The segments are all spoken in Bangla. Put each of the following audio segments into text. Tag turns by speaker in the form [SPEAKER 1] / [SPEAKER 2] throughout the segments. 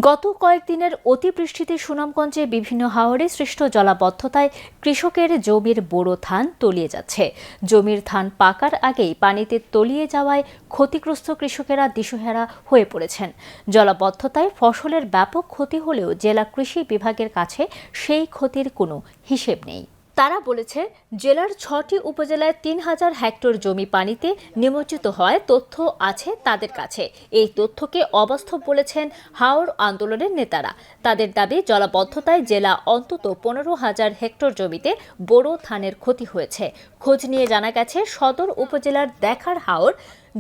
[SPEAKER 1] গত কয়েকদিনের অতিবৃষ্টিতে সুনামগঞ্জে বিভিন্ন হাওরে সৃষ্ট জলাবদ্ধতায় কৃষকের জমির বোরো ধান তলিয়ে যাচ্ছে। জমির ধান পাকার আগেই পানিতে তলিয়ে যাওয়ায় ক্ষতিগ্রস্ত কৃষকেরা দিশেহারা হয়ে পড়েছেন। জলাবদ্ধতায় ফসলের ব্যাপক ক্ষতি হলেও জেলা কৃষি বিভাগের কাছে সেই ক্ষতির কোনো হিসেব নেই। তারা বলেছে, জেলার ৬টি উপজেলায় ৩,০০০ হেক্টর জমি পানিতে নিমজ্জিত হয় তথ্য আছে তাদের কাছে। এই তথ্যকে অবাস্তব বলেছেন হাওর আন্দোলনের নেতারা। তাদের দাবি, জলাবদ্ধতায় জেলা অন্তত ১৫,০০০ হেক্টর জমিতে বোরো ধানের ক্ষতি হয়েছে। খোঁজ নিয়ে জানা গেছে, সদর উপজেলার দেখার হাওর,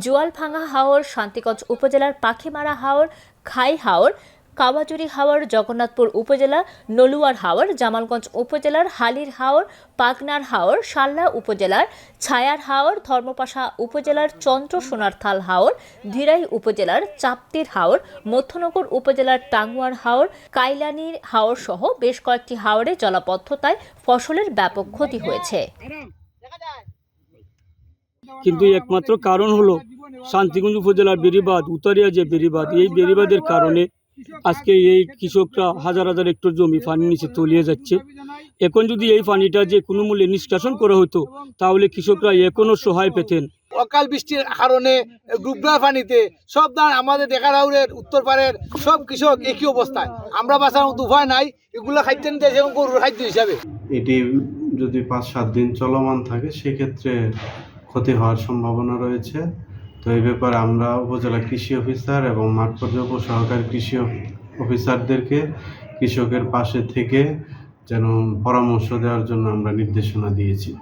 [SPEAKER 1] জোয়ালভাঙ্গা হাওর, শান্তিগঞ্জ উপজেলার পাখিমারা হাওর, খাই হাওর, কাওয়াজুরি হাওর, জগন্নাথপুর উপজেলার নলুয়ার হাওর, জামালগঞ্জ উপজেলার হালির হাওর, পাগনার হাওর, শাল্লা উপজেলার ছায়ার হাওর, ধর্মপাশা উপজেলার চন্দ্র সোনারথাল হাওর, ধীরাই উপজেলার চাপ্তির হাওর, মধ্যনগর উপজেলার টাঙ্গুয়ার হাওর, কাইলানির হাওর সহ বেশ কয়েকটি হাওরে জলাবদ্ধতায় ফসলের ব্যাপক ক্ষতি হয়েছে।
[SPEAKER 2] কিন্তু একমাত্র কারণ হলো শান্তিগঞ্জ উপজেলার বেড়িবাঁধ, উত্তরিয়া যে বেড়িবাঁধ, এই বেড়িবাঁধের কারণে আজকে এই কৃষকরা হাজার হাজার হেক্টর জমি পানির নিচে তলিয়ে যাচ্ছে। এখন যদি এই পানিটা যে কোনো মূল্যে নিষ্কাশন করা হতো, তাহলে কৃষকরা এখনো সহায় পেতেন।
[SPEAKER 3] অকাল বৃষ্টির কারণে ডুবরা পানিতে সব ধান আমাদের দেখার হাওরের উত্তর পাড়ের সব কৃষক একই অবস্থায়। আমরা বাঁচানোর উপায় নাই, এগুলো খাদ্য নিতে যেমন গরুর খাদ্য হিসাবে।
[SPEAKER 4] এটি যদি ৫-৭ দিন চলমান থাকে, সেক্ষেত্রে ক্ষতি হওয়ার সম্ভাবনা রয়েছে। তো এই ব্যাপারে আমরা উপজেলা কৃষি অফিসার এবং মাঠ পর্যায়ে উপসহকারী কৃষি অফিসারদেরকে কৃষকের পাশে থেকে যেন পরামর্শ দেওয়ার জন্য আমরা নির্দেশনা দিয়েছি।